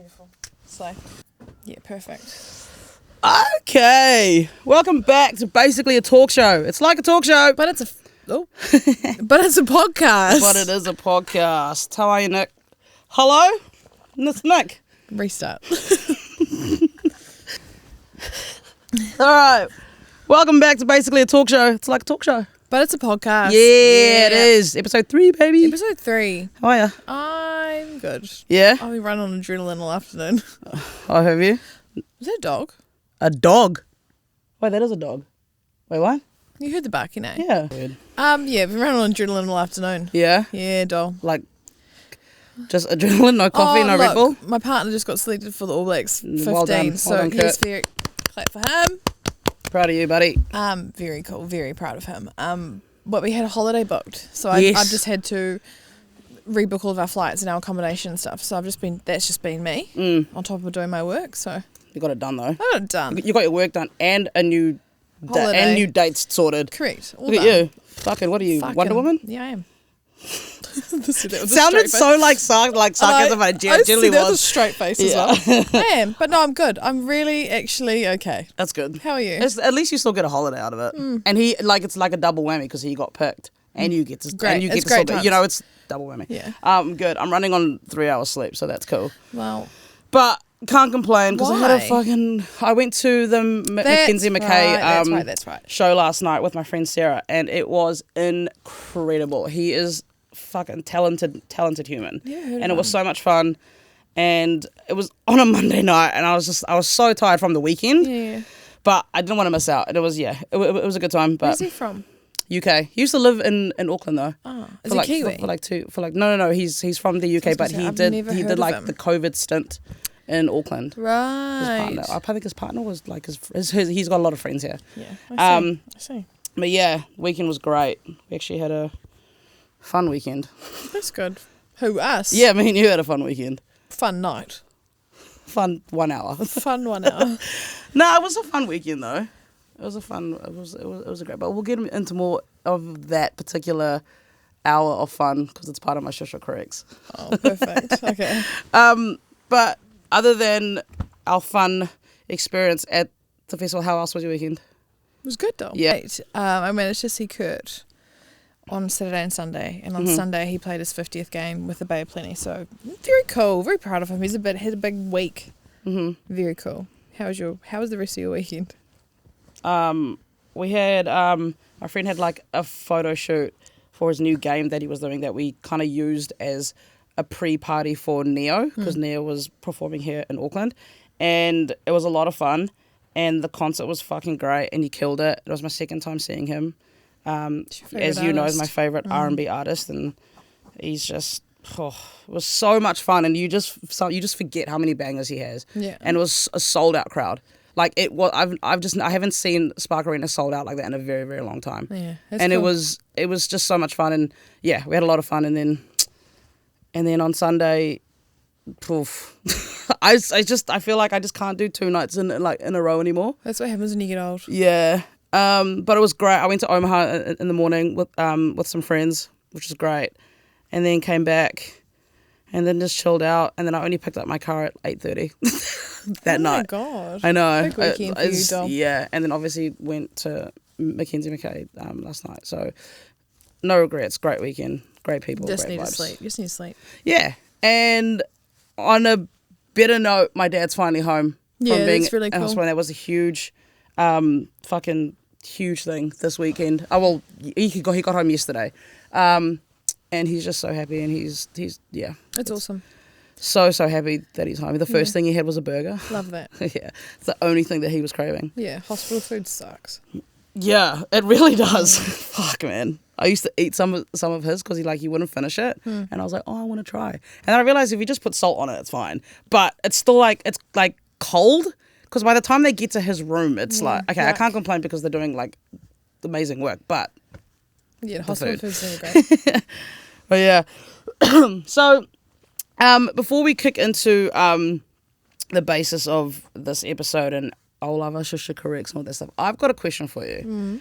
Beautiful. So, yeah, perfect. Okay, welcome back to basically a talk show. It's like a talk show, But it's a but it's a podcast. but it is a podcast. How are you, Nick? Hello, it's Nick. Restart. All right, welcome back to basically a talk show. It's like a talk show. But it's a podcast. Yeah, it is. Episode 3, baby. Episode 3. How are you? I'm good. Yeah. I'll be running on adrenaline all afternoon. Oh, have you? Is that a dog? A dog? Wait, that is a dog. Wait, what? You heard the barking, eh? Yeah. Yeah, I've been running on adrenaline all afternoon. Yeah? Yeah, doll. Like, just adrenaline, no coffee, no Red Bull? My partner just got selected for the All Blacks 15, Well done. so Well done, he's Kurt. very clap for him. Proud of you, buddy. Very cool, very proud of him. But we had a holiday booked, so Yes. I've just had to rebook all of our flights and our accommodation and stuff. So that's just been me on top of doing my work. So You got it done, though. I got it done. You got your work done and a new Holiday. and new dates sorted. Correct. All Look done. at you. Fucking, what are you, Wonder Woman? Yeah, I am. That was a Sounded straight so like sarcasm, but it generally that was a was. straight face Yeah. as well. I am, but no, I'm good. I'm really actually okay. That's good. How are you? At least you still get a holiday out of it. And it's like a double whammy because he got picked and you get to Great. and you get It's to great still, times. it's double whammy. Yeah. Good. I'm running on 3 hours sleep, so that's cool. Well, But can't complain because I had Why? I went to the Mackenzie McKay that's right. show last night with my friend Sarah, and it was incredible. He is fucking talented human. Yeah, I heard and it of was him. so much fun. And it was on a Monday night, and I was so tired from the weekend, Yeah. but I didn't want to miss out. And it was it was a good time. But Where's he from? UK. He used to live in Auckland though. Oh, is he Kiwi? No. He's from the UK, but he I've did never he heard did of like him. the COVID stint in Auckland. His Right. partner. I think his partner was like he's got a lot of friends here. Yeah. I see. But yeah, weekend was great. We actually had a fun weekend. That's good. Who, us? Yeah, me and you had a fun weekend. Fun night. Fun 1 hour. Fun 1 hour. No, it was a fun weekend though. It was a great. But we'll get into more of that particular hour of fun because it's part of my Shusha Corrects. Oh, perfect. Okay. But other than our fun experience at the festival, how else was your weekend? It was good though. Yeah. Right. I managed to see Kurt on Saturday and Sunday, and on Sunday he played his 50th game with the Bay of Plenty. So very cool. Very proud of him. Had a big week. Mm-hmm. Very cool. How was the rest of your weekend? We had my friend had like a photo shoot for his new game that he was doing that we kind of used as a pre-party for Neo because Neo was performing here in Auckland, and it was a lot of fun, and the concert was fucking great, and he killed it. It was my second time seeing him. As you know, is my favorite R&B artist, and he's just it was so much fun, and you just forget how many bangers he has. Yeah. And it was a sold out crowd. Like it was, I haven't seen Spark Arena sold out like that in a very, very long time. Yeah, and cool. it was just so much fun, and yeah, we had a lot of fun, and then on Sunday, I feel like I just can't do 2 nights in a row anymore. That's what happens when you get old. Yeah, but it was great. I went to Omaha in the morning with some friends, which was great, and then came back, and then just chilled out, and then I only picked up my car at 8:30 that night. Oh my god! I know. Big weekend for you, doll. Yeah, and then obviously went to Mackenzie McKay last night. So no regrets. Great weekend. Great people. Just great need vibes. to sleep. Just need to sleep. Yeah, and on a better note, my dad's finally home. Yeah, from being that's really in cool. hospital. That was a huge, fucking huge thing this weekend. Oh well, he got home yesterday, and he's just so happy, and he's yeah. It's awesome. So happy that he's home. The first thing he had was a burger. Love that. Yeah, it's the only thing that he was craving. Yeah, hospital food sucks. Yeah, it really does. Fuck, man. I used to eat some of his because he wouldn't finish it, and I was like, oh, I want to try. And then I realized if you just put salt on it, it's fine. But it's still it's cold because by the time they get to his room, it's like okay, I can't complain because they're doing amazing work. But yeah, hospital food's never great. but yeah, so before we kick into the basis of this episode and Olava Shusha Corrects and all that stuff, I've got a question for you.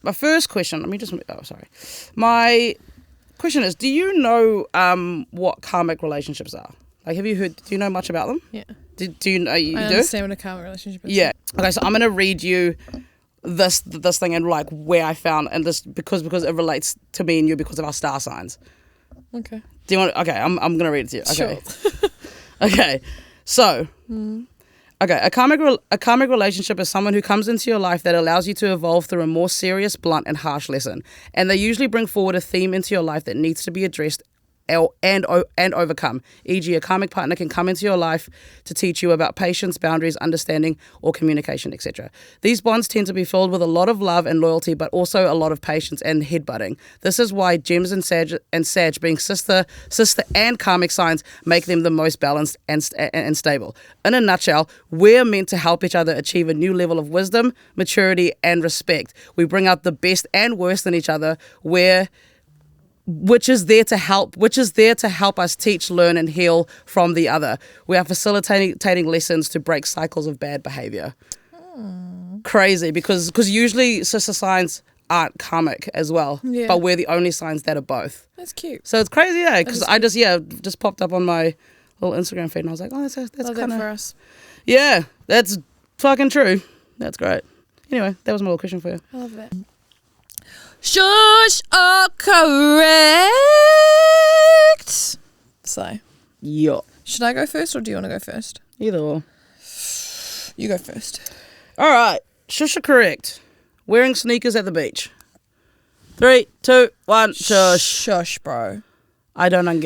My first question, my question is, do you know what karmic relationships are? Like, have you heard? Do you know much about them? Yeah. Do you know? You I do? understand what a karmic relationship is. Yeah. Okay, so I'm gonna read you this thing and like where I found and this because it relates to me and you because of our star signs. Okay. Do you want? Okay, I'm gonna read it to you. Okay. Sure. Okay. So. Okay, a karmic relationship is someone who comes into your life that allows you to evolve through a more serious, blunt, and harsh lesson, and they usually bring forward a theme into your life that needs to be addressed and overcome. E.g., a karmic partner can come into your life to teach you about patience, boundaries, understanding, or communication, etc. These bonds tend to be filled with a lot of love and loyalty, but also a lot of patience and headbutting. This is why Gems and Sag being sister and karmic signs make them the most balanced and stable. In a nutshell, we're meant to help each other achieve a new level of wisdom, maturity, and respect. We bring out the best and worst in each other, which is there to help us teach, learn, and heal from the other. We are facilitating lessons to break cycles of bad behavior. Crazy, because usually sister signs aren't karmic as well, but we're the only signs that are both. That's cute. So it's crazy, yeah, because I just popped up on my little Instagram feed and I was like, oh, that's Love kind that of for us. yeah, that's fucking true. That's great. Anyway, that was my little question for you. I love that. Shush or correct? So, Yeah. should I go first or do you want to go first? Either or. You go first. All right. Shush or correct? Wearing sneakers at the beach. 3, 2, 1. Shush. Shush, bro. I don't.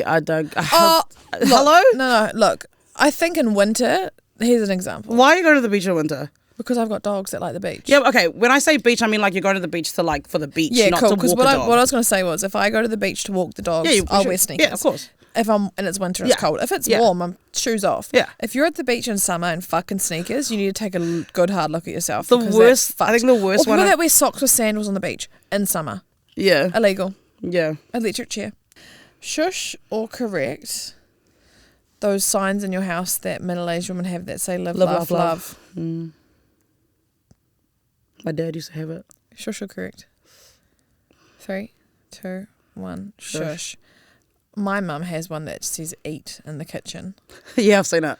Oh, hello? No. Look, I think in winter, here's an example. Why are you going to the beach in winter? Because I've got dogs that like the beach. Yeah, okay. When I say beach, I mean like you're going to the beach to like for the beach, not cool. to Because walk a dog. what I was going to say was, if I go to the beach to walk the dogs, I'll wear sneakers. Yeah, of course. If I'm and it's winter, it's cold. If it's warm, I'm shoes off. Yeah. If you're at the beach in summer in fucking sneakers, you need to take a good hard look at yourself. The worst. I think the worst or one. people that wear socks with sandals on the beach in summer. Yeah. Illegal. Yeah. Electric chair. Shush or correct? Those signs in your house that middle-aged women have that say live, laugh, love. Mm. My dad used to have it. Shush or correct? 3, 2, 1. Shush. My mum has one that says eat in the kitchen. Yeah, I've seen it.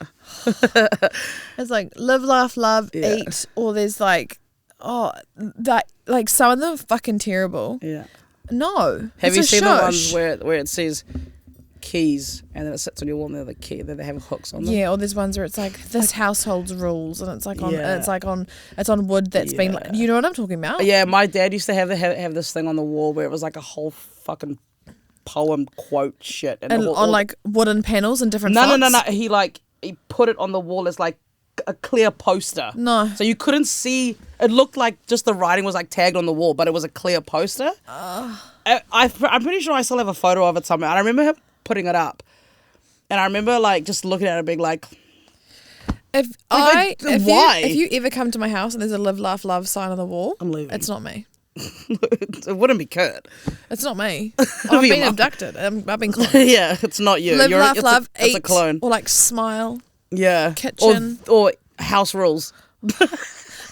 It's like live, laugh, love, eat. Or there's like, like some of them are fucking terrible. Yeah. No. Have you seen shush. the ones where it says keys and then it sits on your wall and they're the key that they have hooks on them? Yeah, or there's ones where it's like this household's rules and it's like on it's on wood that's been like, you know what I'm talking about? Yeah, my dad used to have this thing on the wall where it was like a whole fucking poem quote shit and on like wooden panels and different fonts. No. He put it on the wall as like a clear poster. No. So you couldn't see. It looked like just the writing was like tagged on the wall, but it was a clear poster. I'm pretty sure I still have a photo of it somewhere. And I remember him putting it up, and I remember like just looking at it, being like, why? If you ever come to my house and there's a live, laugh, love sign on the wall, I'm leaving. It's not me. It wouldn't be Kurt. It's not me. I've been abducted. I've been cloned. Yeah, it's not you. Live, laugh, love, eat. It's a clone. Or like smile. Yeah. Kitchen. Or house rules.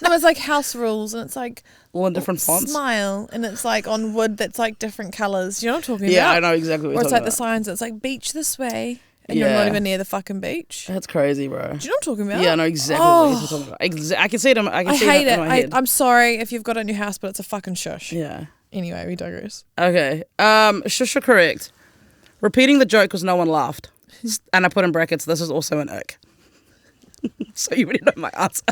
No, it's like house rules and it's like all in different fonts. Smile and it's like on wood that's like different colours. You know what I'm talking about? Yeah, I know exactly what you're talking about. Or it's like the signs. It's like beach this way. And you're not even near the fucking beach. That's crazy, bro. Do you know what I'm talking about? Yeah, I know exactly what you're talking about. I can see it. I hate it. In my head. I'm sorry if you've got it in your house, but it's a fucking shush. Yeah. Anyway, we digress. Okay. Shush or correct. Repeating the joke because no one laughed. And I put in brackets, this is also an ick. So you already know my answer.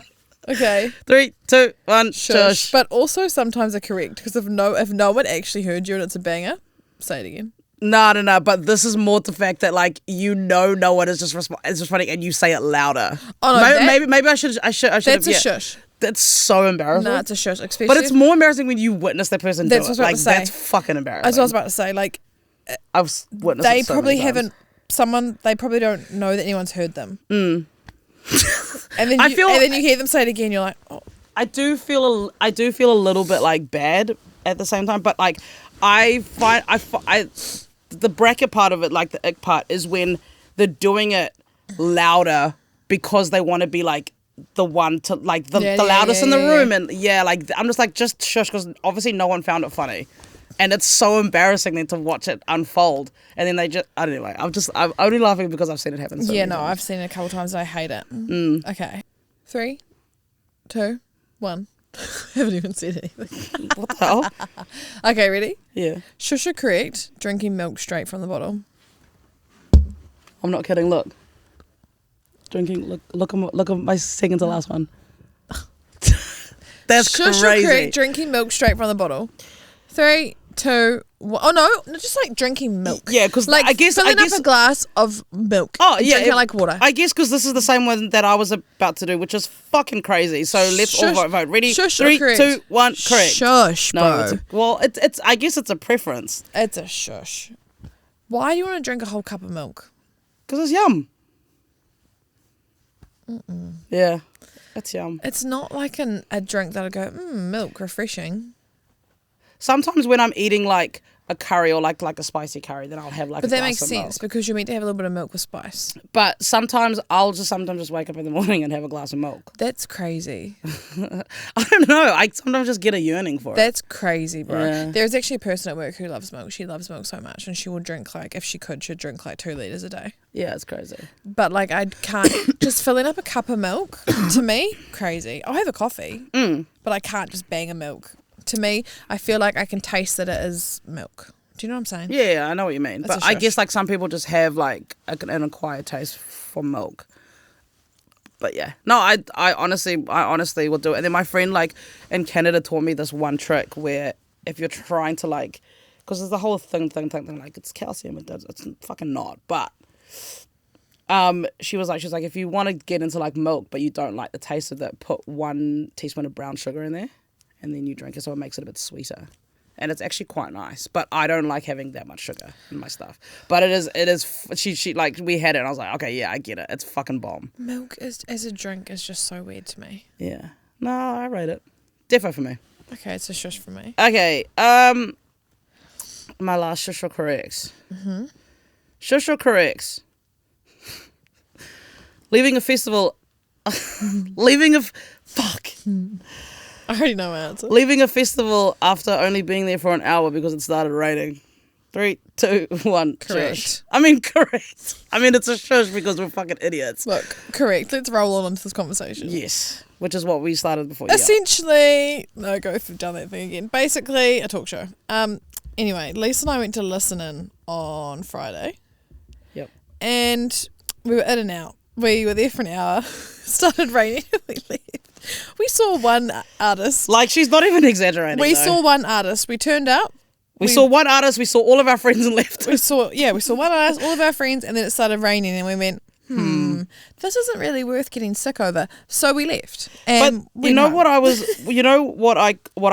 Okay. 3, 2, 1, shush. But also sometimes are correct because if no one actually heard you and it's a banger, say it again. No. But this is more the fact that like no one is just responding and you say it louder. Oh no, maybe I should. That's a shush. That's so embarrassing. No, it's a shush. Especially but it's more embarrassing when you witness that person do it. What I was about to say. That's fucking embarrassing. That's what I was about to say. Like, I've witnessed. They it so probably many times. They probably don't know that anyone's heard them. Mm. And then you hear them say it again. You're like, oh. I do feel a little bit like bad at the same time, but like I find the bracket part of it, like the ick part, is when they're doing it louder because they want to be like the one to like the loudest in the room, and like I'm just like just shush because obviously no one found it funny. And it's so embarrassing then to watch it unfold. And then they just, I don't know. I'm only laughing because I've seen it happen so many times. I've seen it a couple times and I hate it. Okay. 3, 2, 1. I haven't even said anything. What the hell? Okay, ready? Yeah. Shush or correct, drinking milk straight from the bottle. I'm not kidding, look. Look at my second to last one. That's Shush crazy. or correct, drinking milk straight from the bottle. 3, 2, 1. Oh no, just like drinking milk. Yeah, because like I guess filling up a glass of milk. Oh yeah, drinking it like water. I guess because this is the same one that I was about to do, which is fucking crazy. So let's all vote. Ready? Shush 3, or 2, 1. Correct. Shush, bro. No, it's. I guess it's a preference. It's a shush. Why do you want to drink a whole cup of milk? Because it's yum. Yeah, it's yum. It's not like a drink that'll go, milk, refreshing. Sometimes when I'm eating like a curry or like a spicy curry, then I'll have like. But a that glass makes of sense milk. because you're meant to have a little bit of milk with spice. But sometimes I'll just wake up in the morning and have a glass of milk. That's crazy. I don't know. I sometimes just get a yearning for it. That's crazy, bro. Yeah. There's actually a person at work who loves milk. She loves milk so much, and she will drink like, if she could, she'd drink like 2 liters a day. Yeah, it's crazy. But like, I can't just filling up a cup of milk. To me, crazy. I'll have a coffee, but I can't just bang a milk. To me, I feel like I can taste that it is milk. Do you know what I'm saying? Yeah, I know what you mean. That's But a I shush. guess like some people just have like an acquired taste for milk. But yeah, no, I honestly will do it. And then my friend like in Canada taught me this one trick where if you're trying to like, because there's the whole thing like it's calcium, it's fucking not. But she was like if you want to get into like milk but you don't like the taste of it, put 1 teaspoon of brown sugar in there, and then you drink it so it makes it a bit sweeter. And it's actually quite nice, but I don't like having that much sugar in my stuff. But it is. She like we had it, and I was like, okay, yeah, I get it. It's fucking bomb. Milk as a drink is just so weird to me. Yeah, no, I rate it. Defo for me. Okay, it's a shush for me. Okay, my last shush or corrects. Shush or corrects. Leaving a festival. Fuck. I already know my answer. Leaving a festival after only being there for an hour because it started raining. 3, 2, 1. Correct. Shush. I mean, correct. I mean, it's a shush because we're fucking idiots. Look, correct. Let's roll on into this conversation. Yes, which is what we started before. Yeah. Essentially, no, we've done that thing again. Basically, a talk show. Anyway, Lisa and I went to listen in on Friday. Yep. And we were in and out. We were there for an hour. Started raining. We left. We saw one artist. Like, she's not even exaggerating. We though. saw one artist. We turned up. We saw one artist. We saw all of our friends and left. We saw one artist, all of our friends, and then it started raining, and we went, this isn't really worth getting sick over. So we left. And But you know what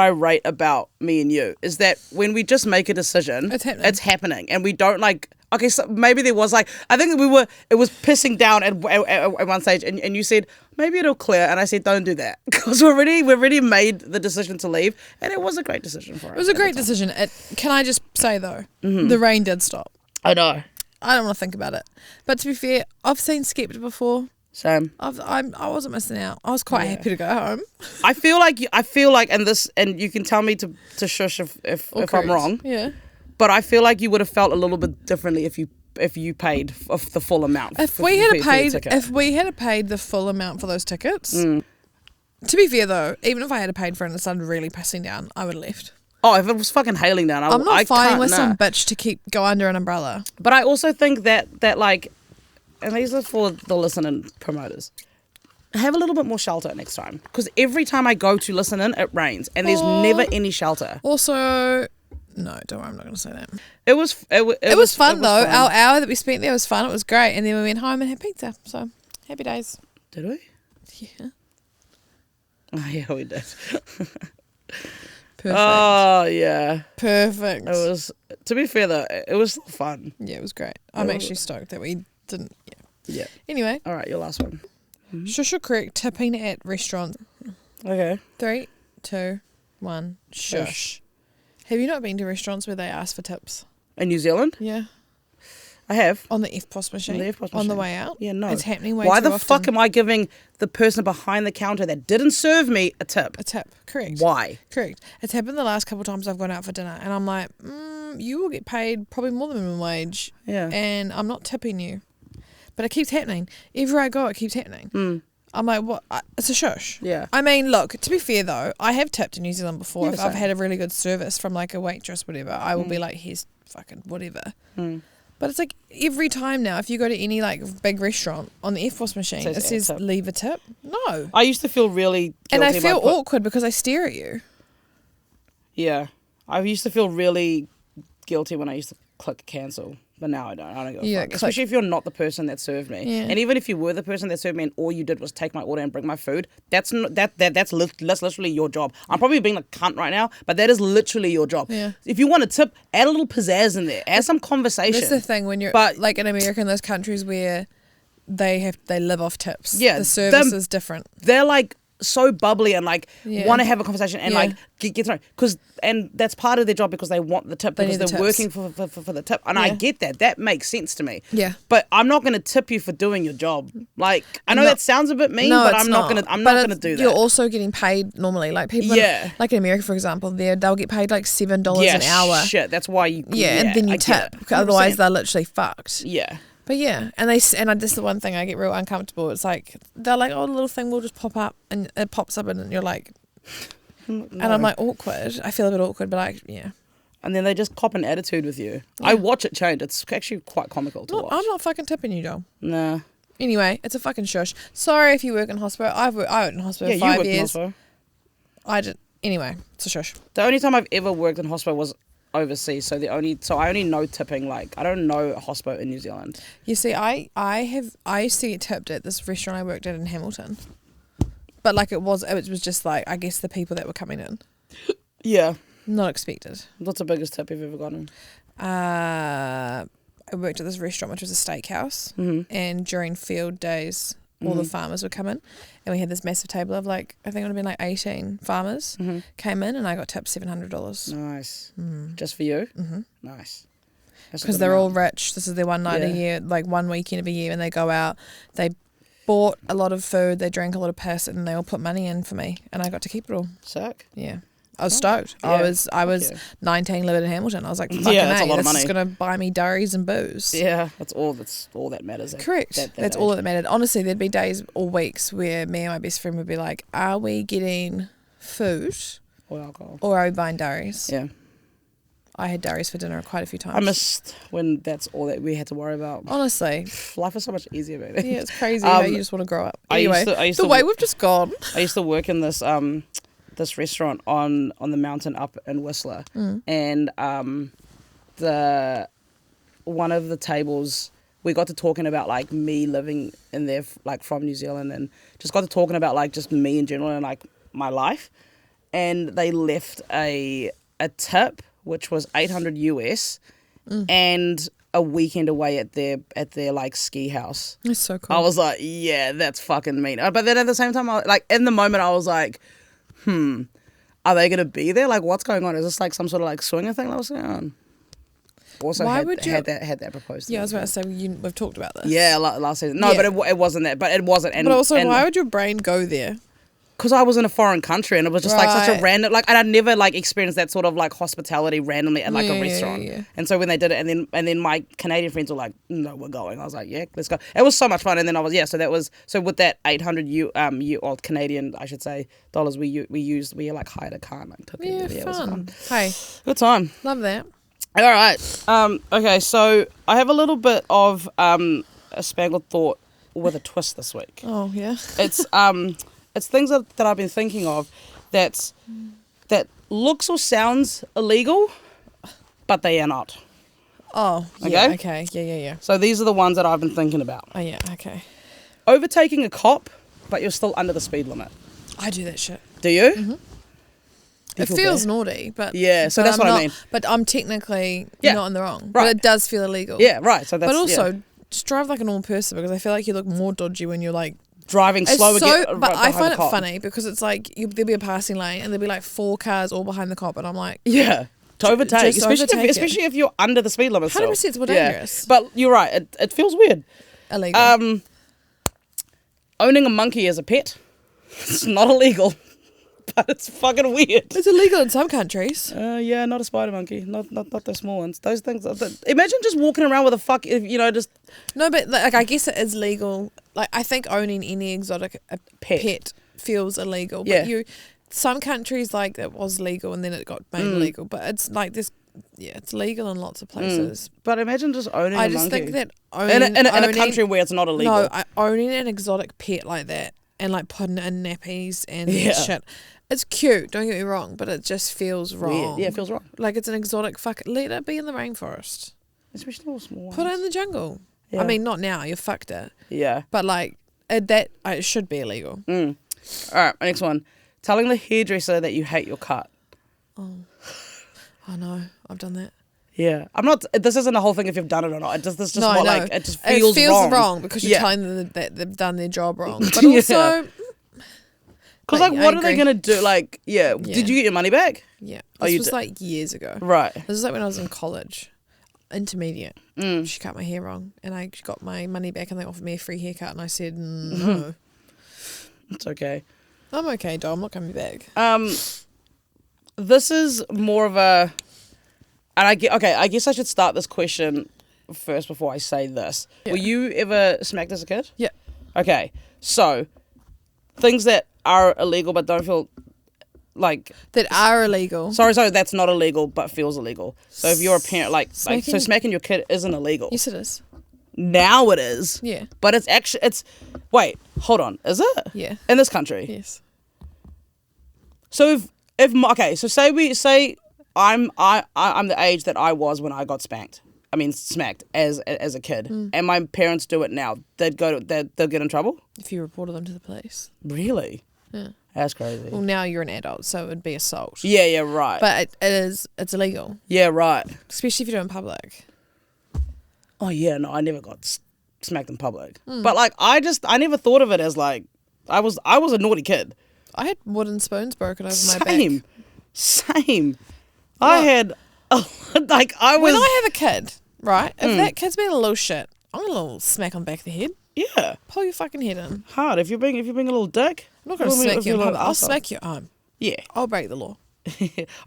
I rate about me and you is that when we just make a decision, It's happening. and we don't like. Okay, so maybe there was like, I think it was pissing down at one stage, and you said maybe it'll clear, and I said don't do that because we've already made the decision to leave, and it was a great decision for us. It was a great decision. Can I just say though, the rain did stop. I know. I don't want to think about it. But to be fair, I've seen Skept before. Same. I wasn't missing out. I was quite happy to go home. I feel like, and you can tell me to shush if I'm wrong. Yeah. But I feel like you would have felt a little bit differently if you paid the full amount. If we had paid the full amount for those tickets, to be fair though, even if I had paid for it and it started really pissing down, I would have left. Oh, if it was fucking hailing down, I'm not fighting with some nah. bitch to go under an umbrella. But I also think that like, and these are for the listening promoters, have a little bit more shelter next time. Because every time I go to listen in, it rains. And there's never any shelter. Also, no, don't worry, I'm not going to say that. It was fun though. Our hour that we spent there was fun. It was great. And then we went home and had pizza. So, happy days. Did we? Yeah. Oh, yeah, we did. Perfect. Oh, yeah. Perfect. It was, to be fair though, it was fun. Yeah, it was great. I'm actually stoked that we didn't. Yeah. Anyway. All right, your last one. Shush or correct, tipping at restaurants. Okay. 3, 2, 1. Shush. Have you not been to restaurants where they ask for tips? In New Zealand? Yeah. I have. On the FPOS machine? On the FPOS On the machine. way out? Yeah, no. It's happening way Why too the often. fuck am I giving the person behind the counter that didn't serve me a tip? A tip, correct. Why? Correct. It's happened the last couple of times I've gone out for dinner, and I'm like, you will get paid probably more than minimum wage, Yeah. and I'm not tipping you. But it keeps happening. Everywhere I go, it keeps happening. I'm like, what? It's a shush. Yeah. I mean, look, to be fair though, I have tipped in New Zealand before. Yeah, if I've same. had a really good service from like a waitress, whatever, I will be like, here's fucking whatever. But it's like every time now, if you go to any like big restaurant on the FPOS machine, it says tip. leave a tip. No. I used to feel really guilty. And I feel about awkward because I stare at you. Yeah. I used to feel really guilty when I used to click cancel. But now I don't. I don't give a fuck. Especially if you're not the person that served me. Yeah. And even if you were the person that served me and all you did was take my order and bring my food, that's literally your job. I'm probably being a cunt right now, but that is literally your job. Yeah. If you want a tip, add a little pizzazz in there. Add some conversation. That's the thing when you're like in America, in those countries where they live off tips. Yeah, The service is different. They're like so bubbly and like Yeah. want to have a conversation and Yeah. like get to know, and that's part of their job because they want the tip They because need the they're tips. working for the tip, and I Yeah. get that makes sense to me. Yeah. But I'm not going to tip you for doing your job. Like I know No. that sounds a bit mean, No, but it's I'm not not. gonna do that. You're also getting paid normally, like people. Yeah. Like in America, for example, they'll get paid like $7 an hour. Shit, that's why you. Yeah, and then you I get tip. it. Because otherwise, 100%. they're literally fucked. Yeah. But yeah, and this is the one thing I get real uncomfortable. It's like they're like, oh, the little thing will just pop up, and it pops up, and you're like, and I'm like awkward. I feel a bit awkward, but like, yeah. And then they just cop an attitude with you. I watch it change. It's actually quite comical to watch. I'm not fucking tipping you, Joel. Nah. Anyway, it's a fucking shush. Sorry if you work in hospital. I worked in hospital Yeah, for you 5 worked in years. hospital. I did. Anyway, it's a shush. The only time I've ever worked in hospital was overseas, so I only know tipping. Like I don't know a hospital in New Zealand. You see, I used to get tipped at this restaurant I worked at in Hamilton, but like it was just like I guess the people that were coming in, Yeah. not expected. What's the biggest tip you've ever gotten? I worked at this restaurant which was a steakhouse, and during field days, all the farmers would come in, and we had this massive table of like I think it would have been like 18 farmers came in, and I got tipped $700. Nice. Just for you? Nice. Because they're all rich. This is their one night a year, like one weekend of a year, and they go out. They bought a lot of food, they drank a lot of piss, and they all put money in for me, and I got to keep it all. Sick. Yeah. I was stoked. Yeah. I was Yeah. 19, living in Hamilton. I was like, fucking that's a lot of this money. is going to buy me durries and booze. Yeah, that's all that matters. Correct. That's all that mattered. Honestly, there'd be days or weeks where me and my best friend would be like, are we getting food Or alcohol. or are we buying durries? Yeah. I had durries for dinner quite a few times. I missed when that's all that we had to worry about. Honestly. Life is so much easier, baby. Yeah, it's crazy how you just want to grow up. I Anyway, used the to- way we've just gone. I used to work in this this restaurant on the mountain up in Whistler, and the one of the tables we got to talking about like me living in there like from New Zealand, and just got to talking about like just me in general and like my life, and they left a tip which was $800 US and a weekend away at their like ski house. It's so cool. I was like, yeah, that's fucking mean. But then at the same time, like in the moment, I was like, are they gonna be there? Like, what's going on? Is this like some sort of like swinger thing that was going on? Also, Why had, would you- had that proposed? To Yeah, I me. was about to say we've talked about this. Yeah, last season. No, Yeah. but it wasn't that. But it wasn't. And, But also, and, why would your brain go there? Because I was in a foreign country and it was just like such a Right. random, like, and I'd never like experienced that sort of like hospitality randomly at like Yeah, a yeah, restaurant. yeah. And so when they did it, and then my Canadian friends were like, "No, we're going." I was like, "Yeah, let's go." It was so much fun. And then I was so with that 800 or Canadian, I should say, dollars, we like hired a car and like took Yeah, it. Yeah, it was fun. Hey, Good time. love that. All right. Okay, so I have a little bit of a spangled thought with a twist this week. Oh, yeah. It's things that I've been thinking of that looks or sounds illegal, but they are not. Oh, yeah, okay. Yeah. So these are the ones that I've been thinking about. Oh, yeah, okay. Overtaking a cop, but you're still under the speed limit. I do that shit. Do you? Mm-hmm. You It feel feels bad? naughty, but... Yeah, so but that's I'm what I not- mean. But I'm technically Yeah, not in the wrong. But right. it does feel illegal. Yeah, right. So that's But also, yeah. just drive like a normal person because I feel like you look more dodgy when you're like... driving It's slow again. but I behind find the it cop. funny because it's like there'll be a passing lane and there'll be like 4 cars all behind the cop and I'm like, Yeah. to overtake, Just overtake it. especially if you're under the speed limit. 100% it's more dangerous. But you're right. It feels weird. Illegal. Owning a monkey as a pet, it's not illegal, but it's fucking weird. It's illegal in some countries. Yeah, not a spider monkey, not the small ones. Those things. Imagine just walking around with a just. No, but like I guess it is legal. Like I think owning any exotic pet feels illegal. Yeah. But some countries like it was legal and then it got made illegal. But it's like this. Yeah, it's legal in lots of places. But imagine just owning a monkey. I just think that owning in a country where it's not illegal. No, owning an exotic pet like that and like putting it in nappies and shit. It's cute, don't get me wrong, but it just feels wrong. Weird. Yeah, it feels wrong. Like it's an exotic let it be in the rainforest. Especially all small ones. Put it in the jungle. Yeah. I mean, not now, you fucked it. Yeah. But like it should be illegal. All right, my next one. Telling the hairdresser that you hate your cut. Oh no, I've done that. Yeah, I'm not. This isn't a whole thing if you've done it or not. It just No, it just feels wrong because you're telling them that they've done their job wrong. But Yeah. also, because what are they gonna do? Like, did you get your money back? Yeah, Oh, this you was did. like years ago. Right. This was like when I was in college, intermediate. She cut my hair wrong, and I got my money back, and they offered me a free haircut, and I said no. It's okay. I'm okay, Dom. I'm not coming back. This is more of a, and I guess I should start this question first before I say this. Yeah. Were you ever smacked as a kid? Yeah. Okay, so things that are illegal but don't feel like That are illegal. sorry, that's not illegal but feels illegal. So if you're a parent, so Smacking- smacking your kid isn't illegal. Yes, it is. Now it is. Yeah. But it's wait, hold on, is it? Yeah. In this country. Yes. So so say I'm the age that I was when I got smacked as a kid, and my parents do it now. They'll get in trouble. If you reported them to the police. Really? Yeah. That's crazy. Well, now you're an adult, so it would be assault. Yeah, right. But it's illegal, yeah, right. especially if you do it in public. Oh yeah, no, I never got smacked in public. But like, I never thought of it as like I was a naughty kid. I had wooden spoons broken over my back. Same. I had like I was When I have a kid, right? If that kid's being a little shit, I'm gonna little smack on the back of the head. yeah Pull your fucking head in. hard if you're being a little dick. I'm not gonna smack you in public. I'll smack your arm. Yeah. I'll break the law.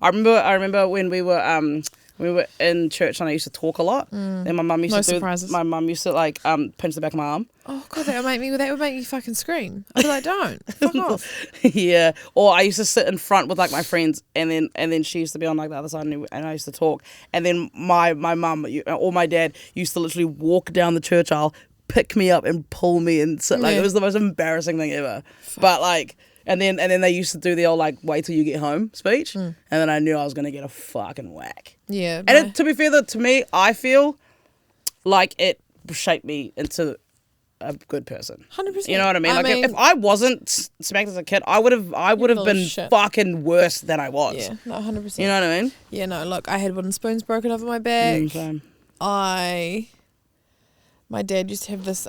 I remember when we were in church and I used to talk a lot. Then my mum used No to do. surprises. My mum used to like pinch the back of my arm. Oh god, that would make you fucking scream. I'd be like, don't. Fuck off. Yeah. Or I used to sit in front with like my friends, and then she used to be on like the other side, and I used to talk. And then my mum or my dad used to literally walk down the church aisle, pick me up, and pull me and sit. Like it was the most embarrassing thing ever. Fuck. But like. And then they used to do the old like wait till you get home speech, and then I knew I was gonna get a fucking whack. Yeah. And to be fair, to me, I feel like it shaped me into a good person. 100%. You know what I mean? If I wasn't smacked as a kid, I would have been shit. fucking worse than I was. Yeah, no, 100%. You know what I mean? Yeah, no, look, I had wooden spoons broken over my back. Same. My dad used to have this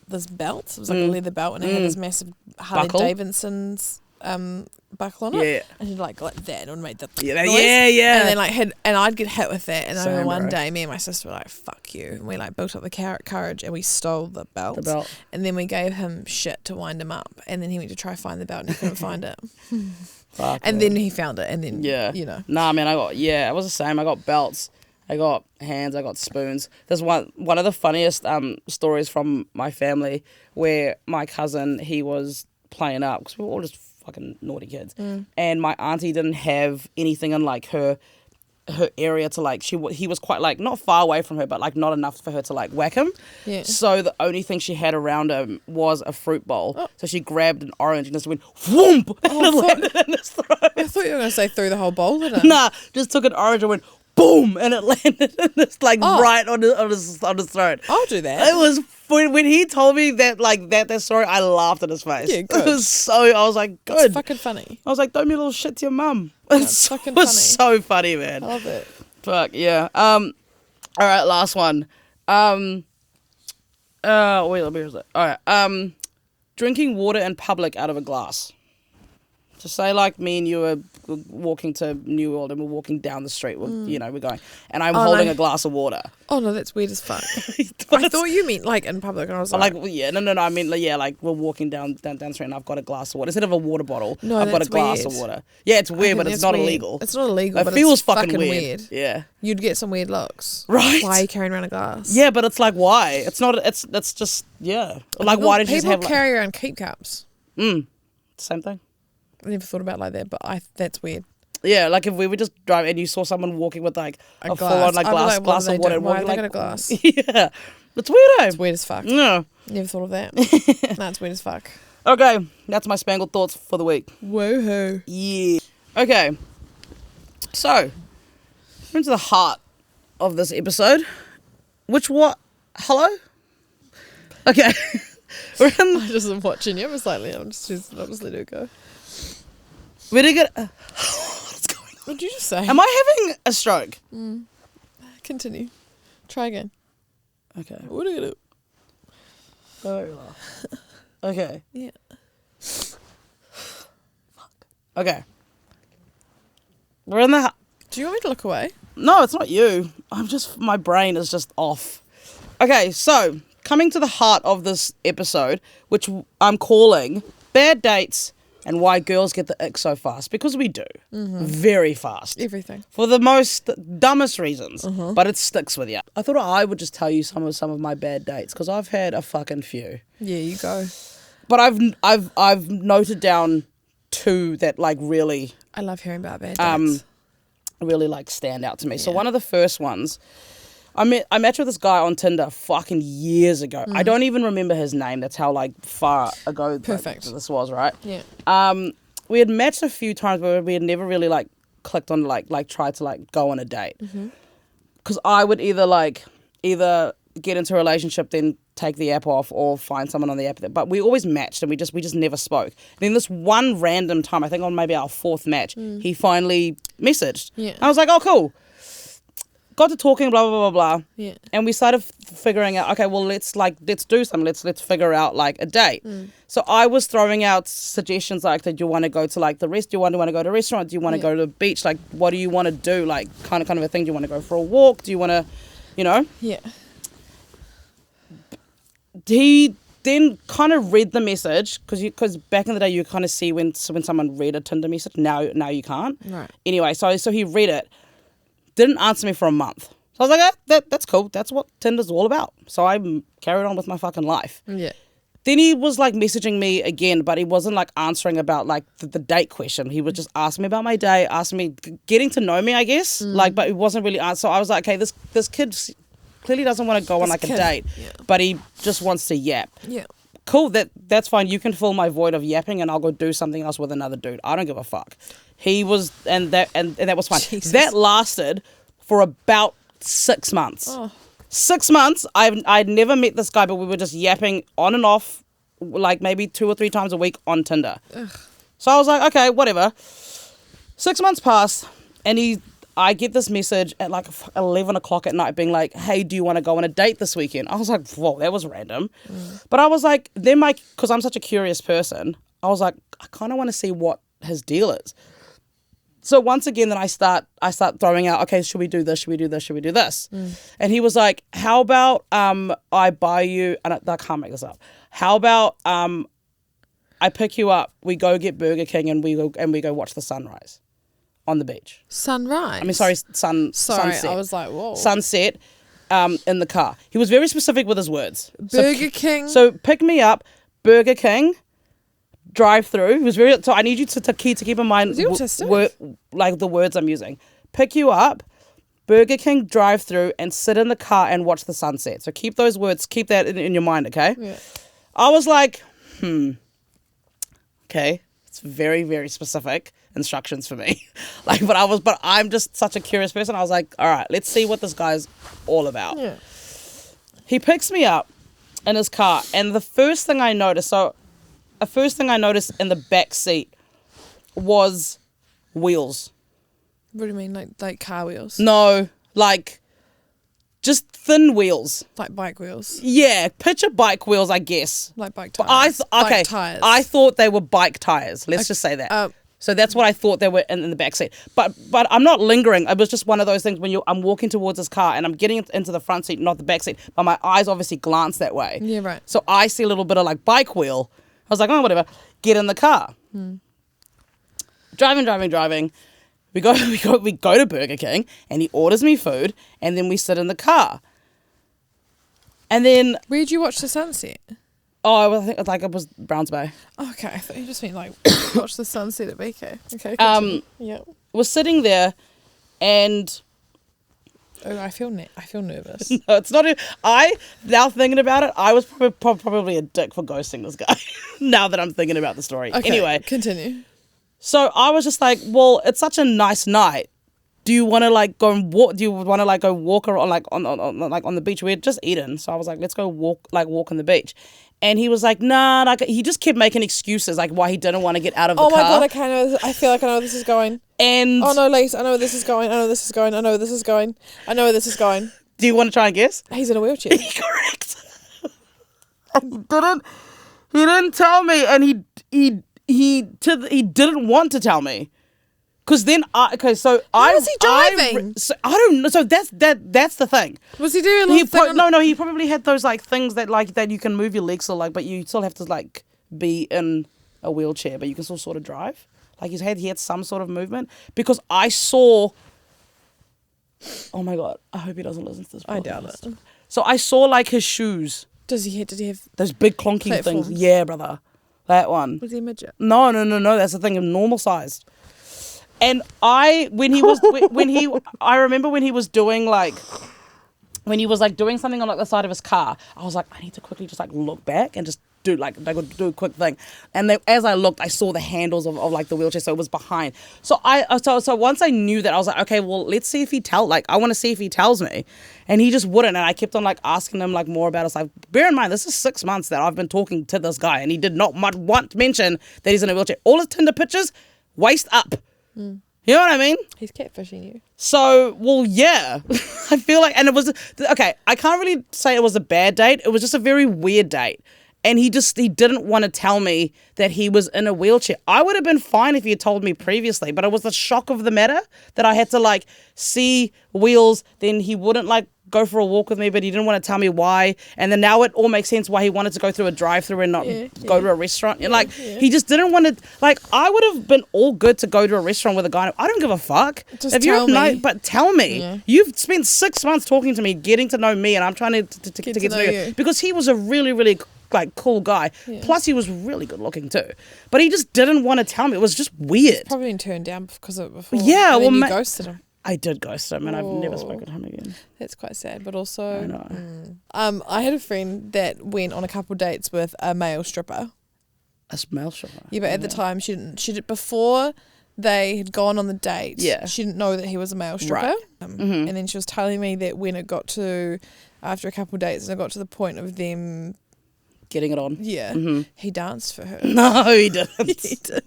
this belt. It was like a leather belt, and it had this massive Harley Buckle? Davidson's buckle on it. Yeah. And he'd like that, and it would make the Yeah, noise. yeah. And then I'd get hit with that, and I remember Same, one bro. day, me and my sister were like, "Fuck you!" And we like built up the courage, and we stole the belt. And then we gave him shit to wind him up, and then he went to try find the belt, and he couldn't find it. Fuck And it. then he found it, and then you know. Nah, man, it was the same. I got belts, I got hands, I got spoons. There's one of the funniest stories from my family where my cousin, he was playing up because we were all just fucking naughty kids, and my auntie didn't have anything in like her area to like he was quite like not far away from her, but like not enough for her to like whack him. Yeah. So the only thing she had around him was a fruit bowl. So she grabbed an orange and just went whoomp, and it landed in his throat. I thought you were going to say threw the whole bowl at him. Nah, just took an orange and went boom, and it landed in this like right on his throat. I'll do that. It was when he told me that story, I laughed at his face. Yeah, good. It was so. I was like, good. It's fucking funny. I was like, don't be a little shit to your mum. It's fucking It was funny. so funny, man. I love it. Fuck yeah. All right, last one. Wait, where is it? All right. Drinking water in public out of a glass. Just say like me and you are walking to New World and we're walking down the street. We're going, and I'm holding a glass of water. Oh no, that's weird as fuck. I thought you meant like in public, and I was like, no. I mean, like we're walking down the street and I've got a glass of water instead of a water bottle. No, I've got a glass weird. of water. Yeah, it's weird, but it's not illegal. It's not illegal. It feels fucking weird. weird. Yeah, you'd get some weird looks. Right? Why are you carrying around a glass? Yeah, but it's like why? It's not. It's just like why did you people have carry around keep cups? Same thing. I never thought about it like that, but that's weird. Yeah, like if we were just driving and you saw someone walking with like a full on like glass of water, and why walking they got like a glass? Yeah, it's weirdo. It's weird as fuck. No, Never thought of that. No, it's weird as fuck. Okay, that's my Spangled thoughts for the week. Woohoo! Yeah. Okay. So, we're into the heart of this episode. Hello? Okay. We're in. I just am watching you. I was like, I'll just let it go. Where did it get? What's going on? What did you just say? Am I having a stroke? Continue. Try again. Okay. What are you gonna do? Oh, okay. Yeah. Fuck. Okay. We're in the. Do you want me to look away? No, it's not you. My brain is just off. Okay, so coming to the heart of this episode, which I'm calling Bad Dates and Why Girls Get the Ick So Fast. Because we do. Very fast. Everything. For the most dumbest reasons. But it sticks with you. I thought I would just tell you some of my bad dates because I've had a fucking few. Yeah, you go. But I've noted down 2 that like really I love hearing about bad dates. really like stand out to me. So one of the first ones, I matched with this guy on Tinder fucking years ago. I don't even remember his name. That's how like far ago this was, right? Yeah. We had matched a few times, but we had never really like clicked on like tried to like go on a date. Because I would either get into a relationship, then take the app off, or find someone on the app. But we always matched, and we just never spoke. Then this one random time, I think on maybe our 4th match, he finally messaged. Yeah. I was like, oh cool. Got to talking, blah blah blah blah. Yeah. And we started figuring out, okay, well let's do something. Let's figure out like a date. So I was throwing out suggestions like, do you want to go to like the rest? Do you want to go to a restaurant? Do you want to go to the beach? Like, what do you want to do? Like, kind of a thing. Do you want to go for a walk? Do you want to, Yeah. He then kind of read the message because back in the day you kind of see when someone read a Tinder message. Now you can't. Right. Anyway, so he read it. Didn't answer me for a month. So I was like, that's cool. That's what Tinder's all about. So I carried on with my fucking life. Yeah. Then he was like messaging me again, but he wasn't like answering about like the date question. He was just asking me about my day, asking me, getting to know me, I guess. But he wasn't really answering. So I was like, okay, this kid clearly doesn't want to go on like a date, but he just wants to yap. Yeah. Cool, that's fine. You can fill my void of yapping and I'll go do something else with another dude. I don't give a fuck. He was, and that was fine. Jesus. That lasted for about 6 months. Oh. 6 months. I'd never met this guy, but we were just yapping on and off, like maybe 2 or 3 times a week on Tinder. Ugh. So I was like, okay, whatever. 6 months passed, and I get this message at like 11 o'clock at night being like, hey, do you want to go on a date this weekend? I was like, whoa, that was random. But I was like, then because I'm such a curious person, I was like, I kind of want to see what his deal is. So once again, then I start throwing out, okay, should we do this? Should we do this? Should we do this? And he was like, how about I buy you, and I can't make this up. How about I pick you up, we go get Burger King, and we go watch the sunrise on the beach. Sunrise? I mean, sunset. I was like, whoa. Sunset in the car. He was very specific with his words. Burger King? So pick me up, Burger King, drive through. He was very. So I need you to keep in mind like the words I'm using. Pick you up, Burger King, drive through, and sit in the car and watch the sunset. So keep those words. Keep that in your mind, okay? Yeah. I was like, okay, it's very, very specific instructions for me. But I'm just such a curious person. I was like, all right, let's see what this guy's all about. Yeah. He picks me up in his car, and the first thing I noticed in the back seat was wheels. What do you mean, like car wheels? No, like just thin wheels. Like bike wheels? Yeah, picture bike wheels, I guess. Like bike tires? Bike tires. I thought they were bike tires. Let's just say that. So that's what I thought they were in the backseat. But I'm not lingering. It was just one of those things when I'm walking towards his car and I'm getting into the front seat, not the back seat. But my eyes obviously glance that way. Yeah, right. So I see a little bit of like bike wheel. I was like, oh, whatever. Get in the car. Driving. We go to Burger King and he orders me food and then we sit in the car. And then... Where'd you watch the sunset? Oh, I think like it was Browns Bay. Okay, I thought you just meant like watch the sunset at BK. Okay. Yeah. Was sitting there, and oh, I feel nervous. no, it's not. I now thinking about it, I was probably a dick for ghosting this guy. Now that I'm thinking about the story. Okay, anyway, continue. So I was just like, well, it's such a nice night. Do you want to like go and walk? Do you want to like go walk around like on the beach? We had just eaten, so I was like, let's go walk on the beach. And he was like, nah, like he just kept making excuses like why he didn't want to get out of the car. Oh my god, I feel like I know where this is going. And oh no, Lise, I know where this is going. I know where this is going. Do you want to try and guess? He's in a wheelchair. Correct. He didn't tell me, and he didn't want to tell me. Because then, How was he driving? I don't know. So that's the thing. Was he doing? He probably had those like things that you can move your legs, so like, but you still have to like be in a wheelchair, but you can still sort of drive. Like he had some sort of movement because I saw. Oh my god! I hope he doesn't listen to this podcast. I doubt it. So I saw like his shoes. Did he have those big clunky platforms? things? Yeah, brother, that one. Was he a midget? No. That's the thing. Normal sized. And I remember when he was doing like doing something on like the side of his car, I was like, I need to quickly just like look back and just do a quick thing. And then as I looked, I saw the handles of like the wheelchair, so it was behind. So so once I knew that, I was like, okay, well, let's see if I want to see if he tells me. And he just wouldn't. And I kept on like asking him like more about it. Like, bear in mind, this is 6 months that I've been talking to this guy, and he did not once mention that he's in a wheelchair. All his Tinder pictures, waist up. You know what I mean? He's catfishing you. So, well, yeah. I feel like, and it was, okay, I can't really say it was a bad date. It was just a very weird date. And he didn't want to tell me that he was in a wheelchair. I would have been fine if he had told me previously, but it was the shock of the matter that I had to like see wheels, then he wouldn't like go for a walk with me, but he didn't want to tell me why. And then now it all makes sense why he wanted to go through a drive-through and not go to a restaurant. He just didn't want to, like, I would have been all good to go to a restaurant with a guy. I don't give a fuck. Just tell me. But tell me. Yeah. You've spent 6 months talking to me, getting to know me, and I'm trying to get to know you. Because he was a really, really like cool guy. Yeah. Plus he was really good looking too. But he just didn't want to tell me. It was just weird. He's probably been turned down because of it before. Yeah, and then you ghosted him. I did ghost him, and I've never spoken to him again. That's quite sad, but also... I know. I had a friend that went on a couple of dates with a male stripper. A male stripper? Yeah, but at the time, she didn't before they had gone on the date, she didn't know that he was a male stripper. Right. And then she was telling me that when it got to, after a couple of dates, and it got to the point of them... Getting it on? Yeah. He danced for her. No, he didn't. He did.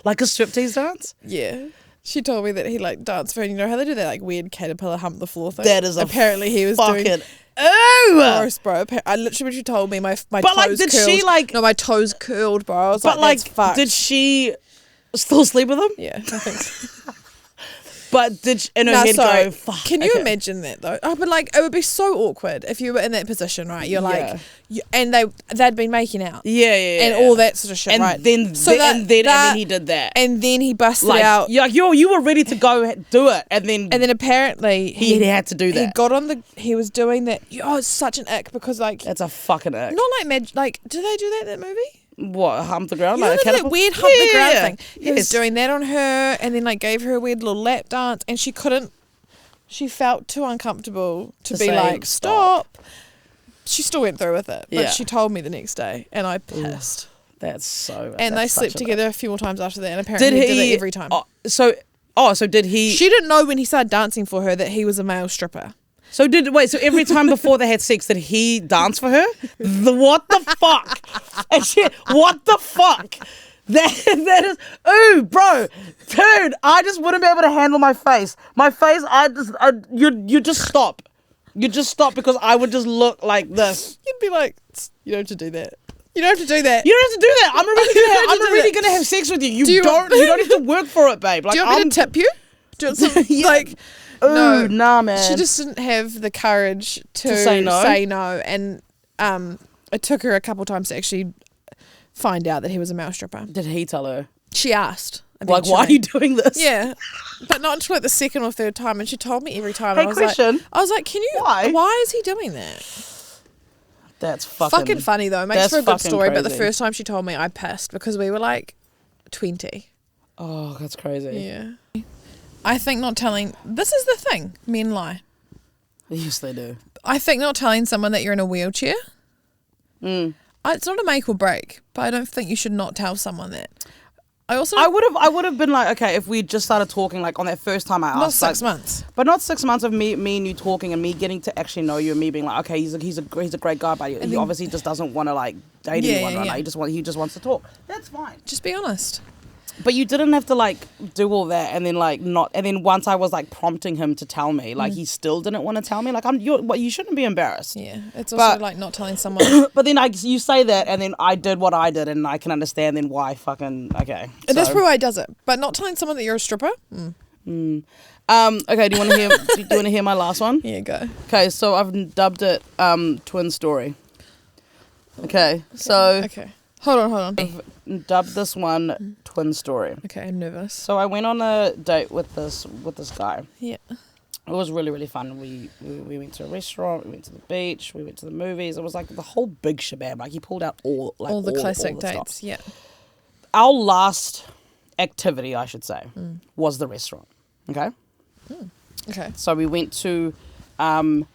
Like a striptease dance? Yeah. She told me that he like danced for her. And you know how they do that like weird caterpillar hump the floor thing? That is apparently he was fucking doing. Gross, bro. I literally, when she told me, my toes like, did curled. She like? No, my toes curled, bro. I was but like, that's fucked. Did she still sleep with him? Yeah, I think so. But did she, in her head go, fuck. Can you imagine that though? Oh, but like it would be so awkward if you were in that position, right? You're like, and they'd been making out, and all that sort of shit, and right? Then and then he did that, and then he busted like, out. You were ready to go do it, and then apparently he had to do that. He got on he was doing that. Oh, it's such an ick because like that's a fucking ick. Not like like do they do that in that movie? What, hump the ground? You like know that weird hump the ground thing? He was doing that on her and then like gave her a weird little lap dance and she felt too uncomfortable to be like, stop. She still went through with it. But she told me the next day and I pissed. That's so... And they slept together a few more times after that and apparently he did it every time. So did he... She didn't know when he started dancing for her that he was a male stripper. So every time before they had sex, did he dance for her? What the fuck? And what the fuck? That is, ooh, bro, dude, I just wouldn't be able to handle my face. My face, you just stop. You just stop because I would just look like this. You'd be like, you don't have to do that. You don't have to do that. You don't have to do that. I'm already gonna have sex with you. You don't have to work for it, babe. Like, do you want me to tip you? Do you want some, like, no, nah, man. She just didn't have the courage to say no. And it took her a couple times to actually find out that he was a male stripper. Did he tell her? She asked. Like, why are you doing this? Yeah, but not until like the second or third time, and she told me every time. Hey, and question. I was like, can you? Why is he doing that? That's fucking funny though. It makes for a good story. crazy. But the first time she told me, I pissed because we were like 20. Oh, that's crazy. Yeah. I think not telling. This is the thing. Men lie. Yes, they do. I think not telling someone that you're in a wheelchair. It's not a make or break, but I don't think you should not tell someone that. I would have been like, okay, if we just started talking like on that first time I asked. Not 6 months. But not 6 months of me and you talking and me getting to actually know you and me being like, okay, he's a great guy, but he obviously just doesn't want to like date anyone right now. He just wants to talk. That's fine. Just be honest. But you didn't have to like do all that and then like not, and then once I was like prompting him to tell me, like he still didn't want to tell me. Like you shouldn't be embarrassed. Yeah, it's also like not telling someone. But then you say that, and then I did what I did, and I can understand then why fucking okay. And that's probably why he does it. But not telling someone that you're a stripper. Okay, do you want to hear? Do you want to hear my last one? Yeah, go. Okay, so I've dubbed it twin story. Okay, so okay. Hold on. I've dubbed this one twin story. Okay, I'm nervous. So I went on a date with this guy. Yeah. It was really, really fun. We went to a restaurant, we went to the beach, we went to the movies. It was like the whole big shabam. Like he pulled out all the classic dates. Stuff. Yeah. Our last activity, I should say, was the restaurant. Okay? Okay. So we went to the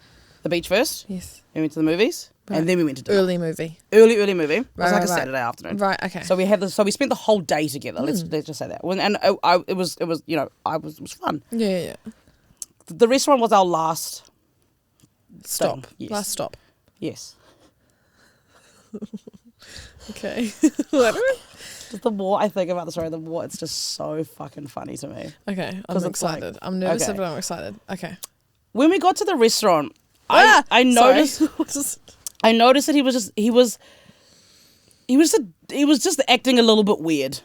beach first. Yes. We went to the movies. Right. And then we went to dinner. Early movie. Early movie. It was like a Saturday afternoon. Right. Okay. So we spent the whole day together. Let's just say that. And it was it was fun. Yeah. The restaurant was our last stop. Yes. Last stop. Yes. Okay. The more I think about the story, the more it's just so fucking funny to me. Okay, I'm excited. Like, I'm nervous, but I'm excited. Okay. When we got to the restaurant, I noticed. I noticed that he was just acting a little bit weird.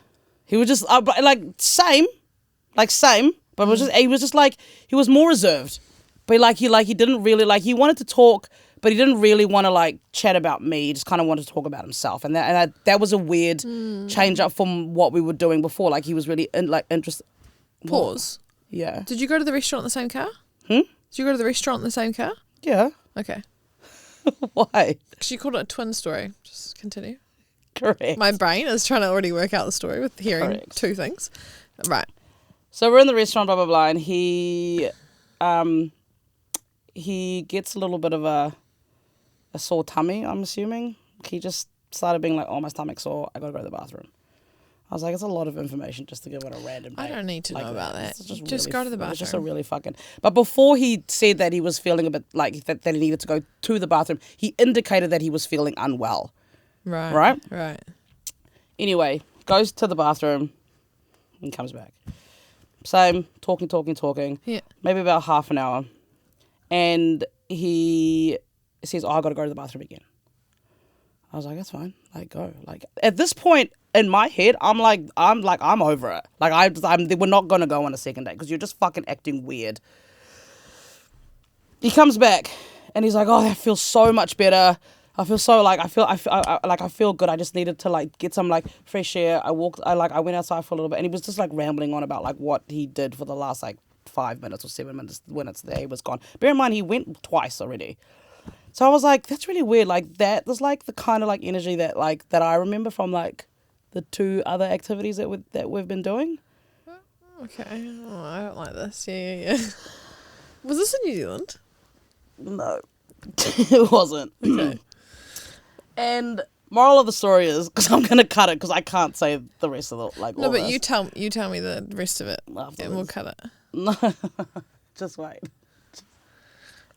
He was just same, but he was just like he was more reserved. But he didn't really he wanted to talk, but he didn't really want to like chat about me. He just kind of wanted to talk about himself, and that was a weird change up from what we were doing before. Like he was really interested. Pause. What? Yeah. Did you go to the restaurant in the same car? Did you go to the restaurant in the same car? Yeah. Okay. Why? Because you called it a twin story. Just continue. Correct. My brain is trying to already work out the story with hearing two things. Right. So we're in the restaurant, blah, blah, blah, and he gets a little bit of a sore tummy, I'm assuming. He just started being like, oh, my stomach's sore. I got to go to the bathroom. I was like, it's a lot of information just to give it a random date. I don't need to know about that. Just really, go to the bathroom. It's just a really fucking... But before he said that he was feeling a bit like that he needed to go to the bathroom, he indicated that he was feeling unwell. Right. Anyway, goes to the bathroom and comes back. Same, talking. Yeah. Maybe about half an hour. And he says, oh, I got to go to the bathroom again. I was like, that's fine. Like, go. Like, at this point in my head, I'm over it. Like, we're not going to go on a second date because you're just fucking acting weird. He comes back and he's like, oh, that feels so much better. I feel so I feel good. I just needed to like get some like fresh air. I went outside for a little bit, and he was just like rambling on about like what he did for the last like 5 minutes or 7 minutes when he was gone. Bear in mind, he went twice already. So I was like, that's really weird. Like that was like the kind of like energy that I remember from like the 2 other activities that we've been doing. Okay. Oh, I don't like this. Yeah. Was this in New Zealand? No, it wasn't. Okay. And moral of the story is, because I'm gonna cut it because I can't say the rest of the like. No, but you tell me the rest of it, afterwards. and we'll cut it. No, just wait.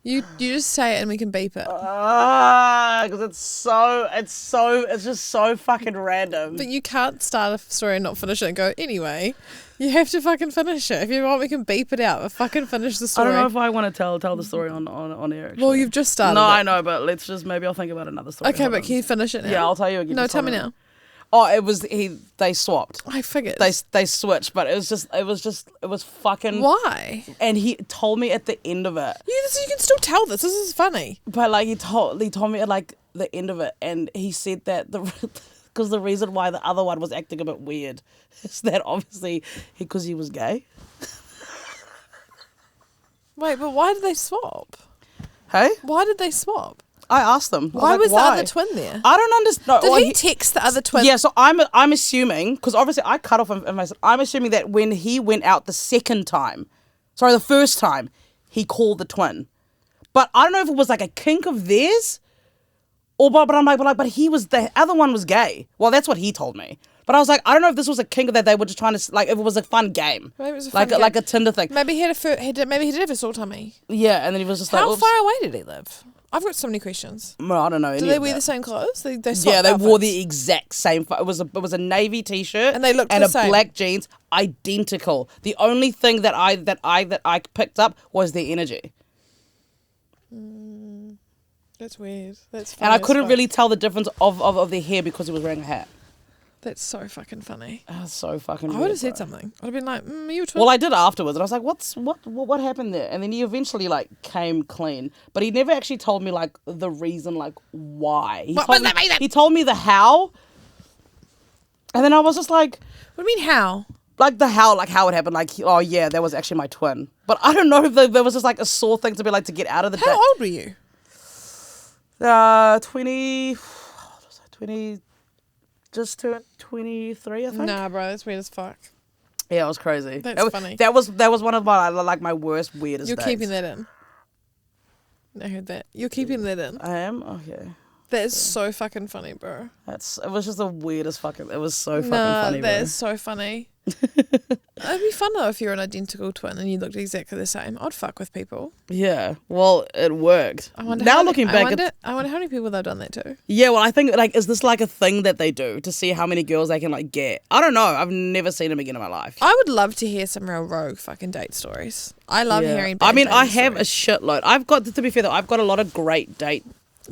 You just say it and we can beep it. Because it's just so fucking random. But you can't start a story and not finish it and go, anyway. You have to fucking finish it. If you want, we can beep it out, but fucking finish the I story. don't know if I want to tell the story on air, actually. Well, you've just started No, it. I know, but maybe I'll think about another story. Okay, but can you finish it now? Yeah, I'll tell you again. No, tell me now. Oh, they swapped. I figured. They switched, but it was fucking. Why? And he told me at the end of it. You can still tell this. This is funny. But like he told me at like the end of it, and he said that because the reason why the other one was acting a bit weird is that obviously because he was gay. Wait, but why did they swap? Hey? Why did they swap? I asked them. Why was the other twin there? I don't understand. Did he text the other twin? Yeah, so I'm assuming, because obviously I cut off information, I'm assuming that when he went out the first time, he called the twin. But I don't know if it was like a kink of theirs, but I'm like, the other one was gay. Well, that's what he told me. But I was like, I don't know if this was a kink that they were just trying to, like, if it was a fun game. Maybe it was a fun game. Like a Tinder thing. Maybe he did have a sore tummy. Yeah, and then he was just How like, far away did he live? I've got so many questions. Well, I don't know. Do they wear the same clothes? They Yeah, they wore the exact same. It was a navy t-shirt and they looked and the a same. black jeans, identical. The only thing that I picked up was their energy. That's weird. That's funny And I as couldn't fuck. really tell the difference of their hair because he was wearing a hat. That's so fucking funny. That's so fucking I weird, would have said bro. something. I'd have been like, you were twin. Well, I did afterwards, and I was like, what happened there? And then he eventually like came clean, but he never actually told me like the reason, like why. What was the reason? He told me the how, and then I was just like, What do you mean how? like the how, like how it happened, like oh yeah, that was actually my twin. But I don't know if there was just like a sore thing to be like to get out of the. How old were you? 20, just turned 23, I think. Nah, bro, that's weird as fuck. Yeah, it was crazy. That's funny. That was one of my worst, weirdest You're days. keeping that in. I heard that. You're keeping that in. I am? Okay. That is so fucking funny, bro. It was just the weirdest fucking, it was so fucking Nah, funny, bro. that is so funny. It'd be fun though if you're an identical twin and you looked exactly the same. I'd fuck with people. Yeah, well, it worked. I wonder now how looking many, back, I wonder how many people they've done that to. yeah, well, I think, like, is this like a thing that they do to see how many girls they can, like, get? I don't know. I've never seen them again in my life. I would love to hear some real rogue fucking date stories. I love hearing bad I mean, I dating have stories. a shitload. I've got, to be fair though, I've got a lot of great date.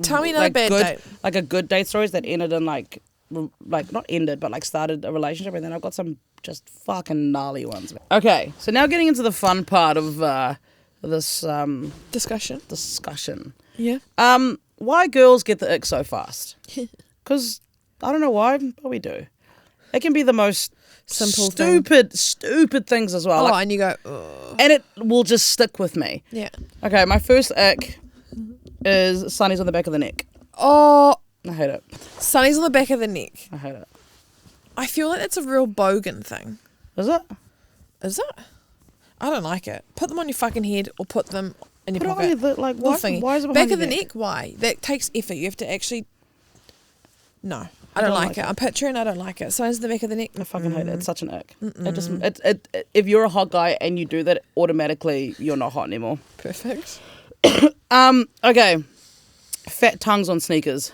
Tell me another bad good, date. Like a good date stories that ended in like not ended, but like started a relationship, and then I've got some just fucking gnarly ones. Okay, so now getting into the fun part of this discussion. Yeah. Why girls get the ick so fast? Because I don't know why, but we do. It can be the most Simple stupid things as well. Oh, Like, and you go, ugh. and it will just stick with me. Yeah. Okay, my first ick is sunnies on the back of the neck. Oh, I hate it. sunnies on the back of the neck. I hate it. I feel like that's a real bogan thing. Is it? Is it? I don't like it. Put them on your fucking head or put them in your Put it on pocket. your, like, Little why thingy. is it back behind of the your neck? Why? That takes effort. You have to actually. No, I don't like it. I'm picturing. I don't like it. Sunnies on the back of the neck. I fucking hate it. It's such an ick. It just if you're a hot guy and you do that, automatically you're not hot anymore. Perfect. Okay. Fat tongues on sneakers.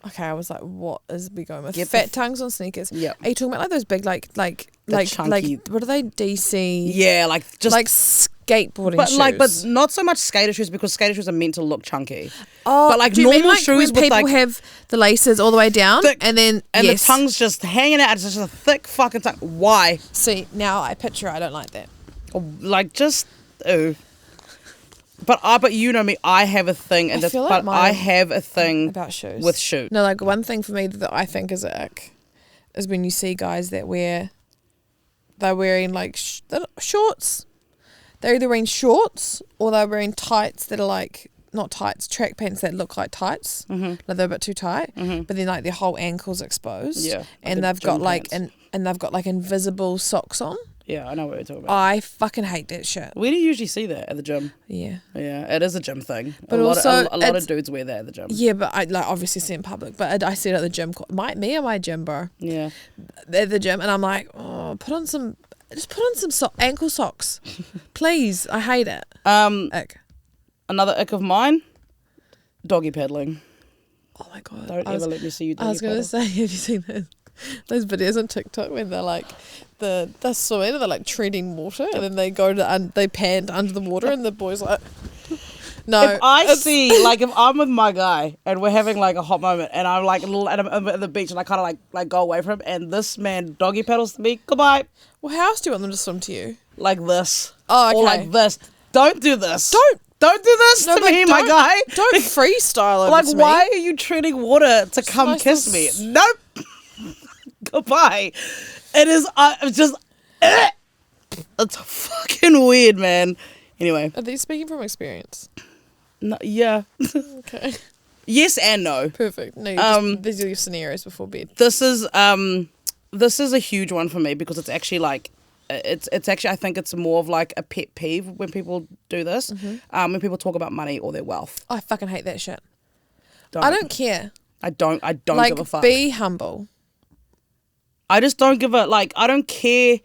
Okay, I was like, what is we going with? Get Fat tongues on sneakers. Yep. Are you talking about like those big like chunky- what are they? DC. Yeah, like just like skateboarding but shoes. but not so much skater shoes, because skater shoes are meant to look chunky. Oh, but like do you mean normal like shoes when with people like have the laces all the way down thick- and then and yes. the tongue's just hanging out. It's just a thick fucking tongue. Why? See, now I picture I don't like that. Like just ew. But you know me, I have a thing, and I have a thing about shoes. with shoes. No, like one thing for me that I think is a ick is when you see guys that they're wearing like shorts. They're either wearing shorts or they're wearing tights that are like not tights, track pants that look like tights. Mm-hmm. Like they're a bit too tight, but then like their whole ankles exposed. Yeah, like and the they've got gym like pants. and they've got like invisible socks on. Yeah, I know what you're talking about. I fucking hate that shit. Where do you usually see that? At the gym? Yeah. Yeah, it is a gym thing. But a also, lot of dudes wear that at the gym. Yeah, but I like obviously see it in public. But I see it at the gym. Me or my gym, bro. Yeah. At the gym, and I'm like, oh, put on some ankle socks, please. I hate it. Um, Ick. Another ick of mine, doggy paddling. Oh my god! Don't ever let me see you doggy I was gonna paddle. say, have you seen those videos on TikTok when they're like they're swimming and they're like treading water and then they go to they pant under the water and the boy's like, no. If I see, like, if I'm with my guy and we're having like a hot moment and I'm like and I'm at the beach and I kind of like go away from him and this man doggy paddles to me, goodbye. Well, how else do you want them to swim to you? Like this. Oh, okay. Or like this. Don't do this. Don't do this No, to but me, my guy. Don't freestyle over Like, to why me. are you treading water to come nice kiss me? little Nope. Goodbye. It is it's just it's fucking weird, man. Anyway. Are these speaking from experience? No, yeah. Okay. Yes and no. Perfect. No, these are your scenarios before bed. This is a huge one for me because it's actually like it's actually I think it's more of like a pet peeve when people do this. Mm-hmm. When people talk about money or their wealth. I fucking hate that shit. I don't care. I don't like, give a fuck. Be humble. I just don't give a like. I don't care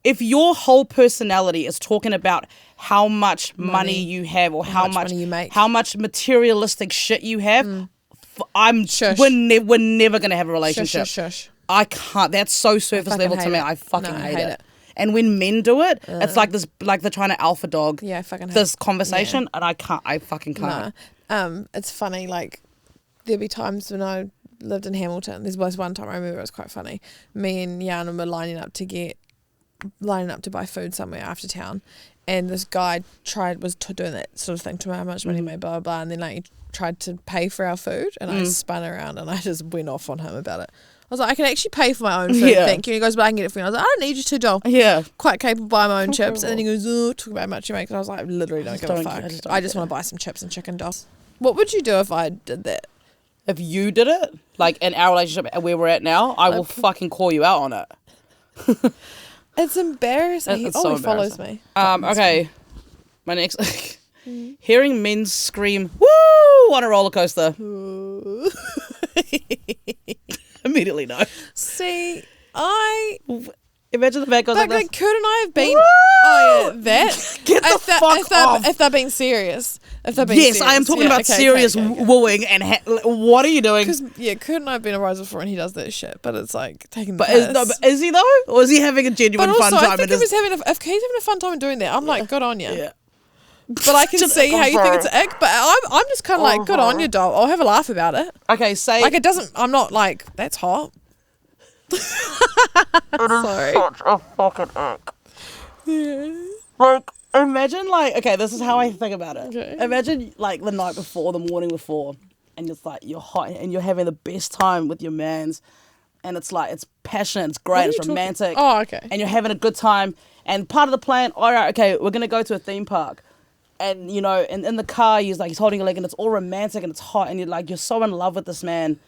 if your whole personality is talking about how much money you have or how much money you make, how much materialistic shit you have. Shush. We're never gonna have a relationship. Shush. I can't. That's so surface level to me. I fucking No, hate it. And when men do it, it's like this, like they're trying to alpha dog. Yeah, I fucking hate this conversation, and I can't. I fucking can't. No. It's funny. Like there'll be times when I lived in Hamilton. There was one time I remember it was quite funny. Me and Yana were lining up to buy food somewhere after town, and this guy was doing that sort of thing to me, how much money he made, blah blah blah, and then like he tried to pay for our food, and I spun around and I just went off on him about it. I was like, I can actually pay for my own food, thank you. And he goes, but I can get it for you. I was like, I don't need you to, doll. Yeah. Quite capable of buying my own chips. And then he goes, oh, talk about how much you make. And I was like, I literally don't give a fuck. I just want to buy some chips and chicken, doll. What would you do if I did that? If you did it, like in our relationship where we're at now, I will fucking call you out on it. It's embarrassing. He so follows me. Okay. My next hearing men scream woo on a roller coaster. Immediately no. See, imagine the back goes like this. Kurt and I have been that. Get the fuck off. If they're being serious. If they're being yes, serious. I am talking about serious wooing and what are you doing? Because Kurt and I have been a rise before and he does that shit, but it's like taking the but piss. is he though? Or is he having a genuine but also, fun time? I think if he's having a fun time doing that, I'm like, good on you. Yeah. But I can see how you think it's an ick, but I'm just kind of like, good on you, doll. I'll have a laugh about it. Okay, say... Like, it doesn't... I'm not like, that's hot. Sorry. Such a fucking ick. Yeah. Like, imagine, like... Okay, this is how I think about it. Okay. Imagine, like, the night before, the morning before, and it's like, you're hot, and you're having the best time with your mans, and it's like, it's passionate, it's great, it's romantic. Oh, okay. And you're having a good time, and part of the plan, all right, okay, we're going to go to a theme park. And, you know, in the car, he's holding a leg and it's all romantic and it's hot and you're so in love with this man.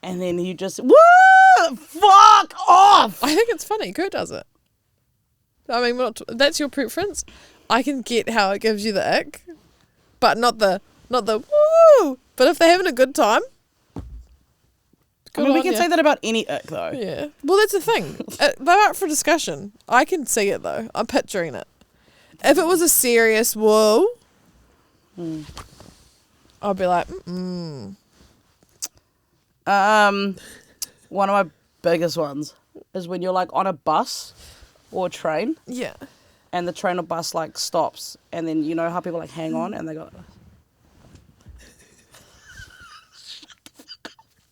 And then you just, woo! Fuck off! I think it's funny. Kurt does it. I mean, that's your preference. I can get how it gives you the ick, but not the woo. But if they're having a good time, I mean, we can say that about any ick, though. Yeah. Well, that's the thing. They're up for discussion. I can see it, though. I'm picturing it. If it was a serious whoa, I'd be like, One of my biggest ones is when you're like on a bus or a train. Yeah. And the train or bus like stops, and then you know how people like hang on and they go.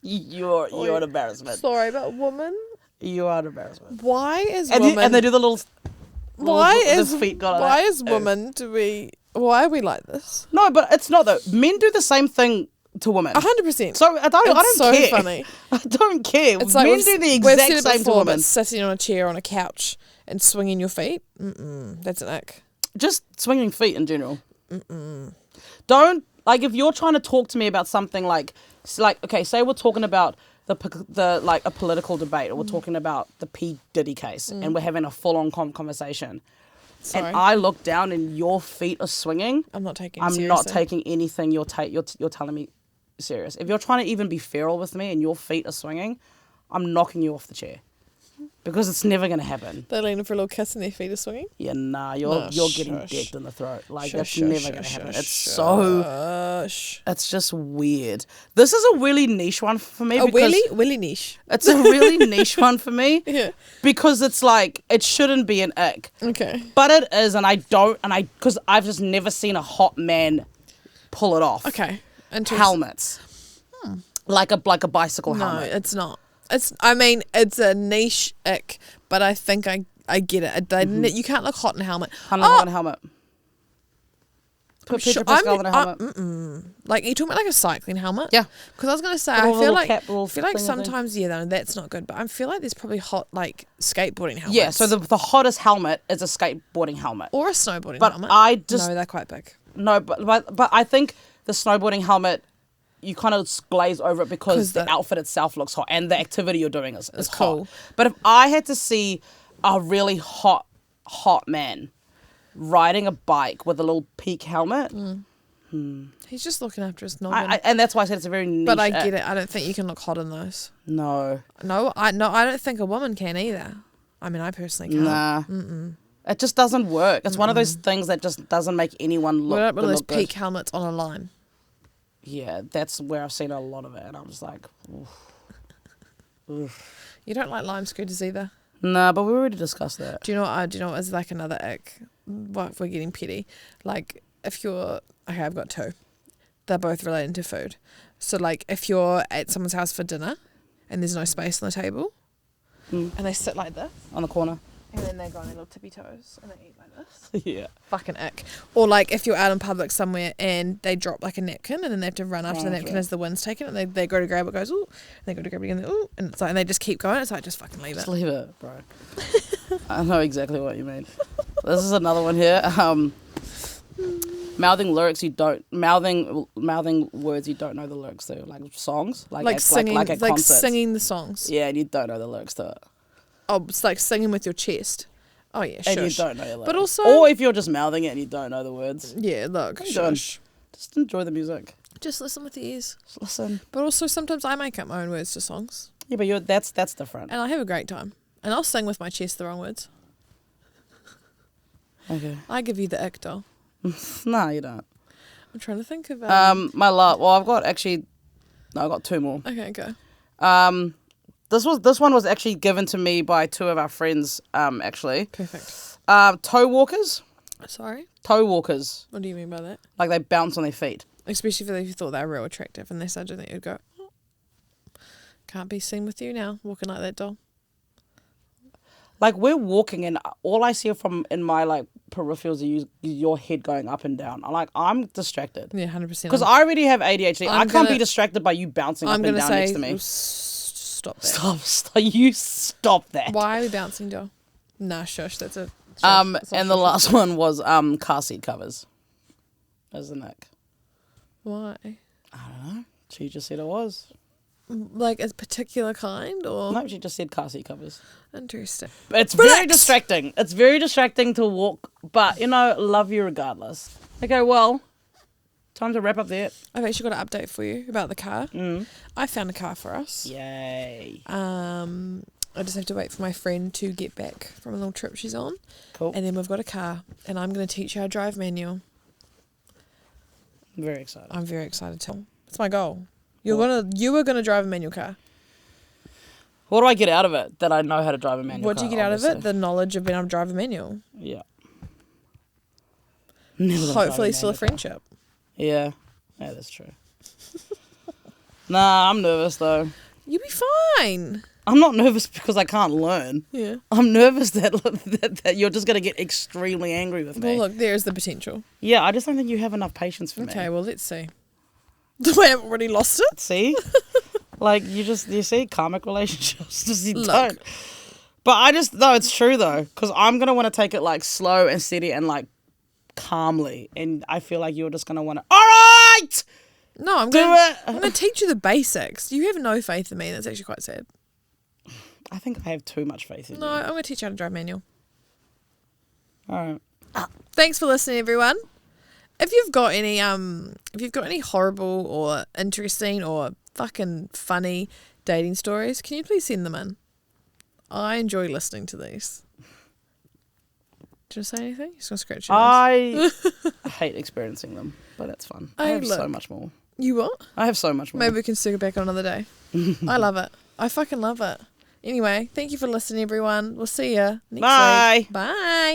You're an embarrassment. Sorry, but woman. You are an embarrassment. Why is woman? And they do the little. Why is woman? Why are we like this? No, but it's not though. Men do the same thing to women. 100%. So I don't so care. Funny. I don't care. It's like men do the exact same to women. Sitting on a chair on a couch and swinging your feet. That's an ick. Just swinging feet in general. Don't like if you're trying to talk to me about something like okay, say we're talking about the like a political debate, or we're talking about the P. Diddy case, and we're having a full-on conversation. Sorry. And I look down and your feet are swinging. I'm not taking anything you're telling me serious. If you're trying to even be feral with me and your feet are swinging, I'm knocking you off the chair. Because it's never going to happen. They're leaning for a little kiss and their feet are swinging. Yeah, nah, you're getting decked in the throat. Like, that's never going to happen. It's just weird. This is a really niche one for me. Really niche. It's a really niche one for me. Yeah. Because it's like, it shouldn't be an ick. Okay. But it is, because I've just never seen a hot man pull it off. Okay. Helmets. Like a bicycle helmet. No, it's not. It's a niche ick, but I think I get it. You can't look hot in a helmet. Hot in a helmet. Put Pedro Pascal in a helmet. Like, are you talking about like a cycling helmet? Yeah. Because I was going to say, I feel like sometimes, that's not good. But I feel like there's probably hot, like, skateboarding helmets. Yeah, so the hottest helmet is a skateboarding helmet. Or a snowboarding helmet. But no, they're quite big. No, but I think the snowboarding helmet, you kind of glaze over it because the outfit itself looks hot and the activity you're doing is hot. Cool. But if I had to see a really hot man riding a bike with a little peak helmet... He's just looking after his knob. And that's why I said it's a very niche... But I get it. I don't think you can look hot in those. No. No, I don't think a woman can either. I mean, I personally can't. Nah. It just doesn't work. It's one of those things that just doesn't make anyone look good. What about those peak helmets on a line? Yeah, that's where I've seen a lot of it, and I'm just like, oof. You don't like lime scooters either? Nah, but we already discussed that. Do you know what is like another ick? What if we're getting petty? Like, if you're... Okay, I've got two. They're both related to food. So, like, if you're at someone's house for dinner and there's no space on the table and they sit like this. On the corner. And then they go on their little tippy toes and they eat like this. Yeah. Fucking ick. Or like if you're out in public somewhere and they drop like a napkin and then they have to run after the napkin as the wind's taken it and they go to grab it, goes, ooh, and they go to grab it again, ooh, and it's like, and they just keep going. It's like, just fucking leave it. Just leave it, bro. I know exactly what you mean. This is another one here. Mouthing words you don't know the lyrics to, like songs, like singing, like at concerts. Singing the songs. Yeah, and you don't know the lyrics to it. Oh, it's like singing with your chest. Oh yeah, shush. And you don't know your lyrics. But also, or if you're just mouthing it and you don't know the words. Yeah, look, shush. Just enjoy the music. Just listen with your ears. Just listen. But also sometimes I make up my own words to songs. Yeah, but that's different. And I have a great time. And I'll sing with my chest the wrong words. Okay. I give you the ick, doll. No, you don't. I'm trying to think of my love. Well, I've got two more. Okay, go. This one was actually given to me by two of our friends, actually. Perfect. Toe walkers. Sorry? Toe walkers. What do you mean by that? Like they bounce on their feet. Especially if you thought they were real attractive and they started that you'd go, oh, can't be seen with you now, walking like that, doll. Like we're walking and all I see in my like peripherals is your head going up and down. I'm distracted. Yeah, 100%. Because I already have ADHD. I can't be distracted by you bouncing up and down next to me. Stop that. Stop. You stop that. Why are we bouncing, doll? Nah, shush. That's a... And the last one was car seat covers. As the neck. Why? I don't know. She just said it was. Like a particular kind, or? No, she just said car seat covers. Interesting. It's very distracting. It's very distracting to walk, but, love you regardless. Okay, well, time to wrap up there. I've actually got an update for you about the car. I found a car for us. Yay. I just have to wait for my friend to get back from a little trip she's on. Cool. And then we've got a car, and I'm going to teach her how to drive manual. I'm very excited. I'm very excited too. It's my goal. You were gonna drive a manual car. What do I get out of it that I know how to drive a manual car? What do you get out of it? The knowledge of being able to drive a manual. Yeah. Hopefully still a friendship. Yeah. Yeah, that's true. Nah, I'm nervous though. You'll be fine. I'm not nervous because I can't learn. Yeah. I'm nervous that you're just going to get extremely angry with me. Well, look, there's the potential. Yeah, I just don't think you have enough patience for me. Okay, well, let's see. Do I have already lost it? See? Like, you see karmic relationships. Just you look. don't. But it's true though, because I'm going to want to take it like slow and steady and like calmly. And I feel like you're just going to want to, all right! No, I'm going to teach you the basics. You have no faith in me. That's actually quite sad. I think I have too much faith in you. No, I'm going to teach you how to drive manual. All right. Thanks for listening, everyone. If you've got any horrible or interesting or fucking funny dating stories, can you please send them in? I enjoy listening to these. Do you want to say anything? Just gonna scratch your nose. I hate experiencing them, but it's fun. Hey, I have so look. much more. You what? I have so much more. Maybe we can circle back on another day. I love it. I fucking love it. Anyway, thank you for listening, everyone. We'll see you next Bye. week. Bye.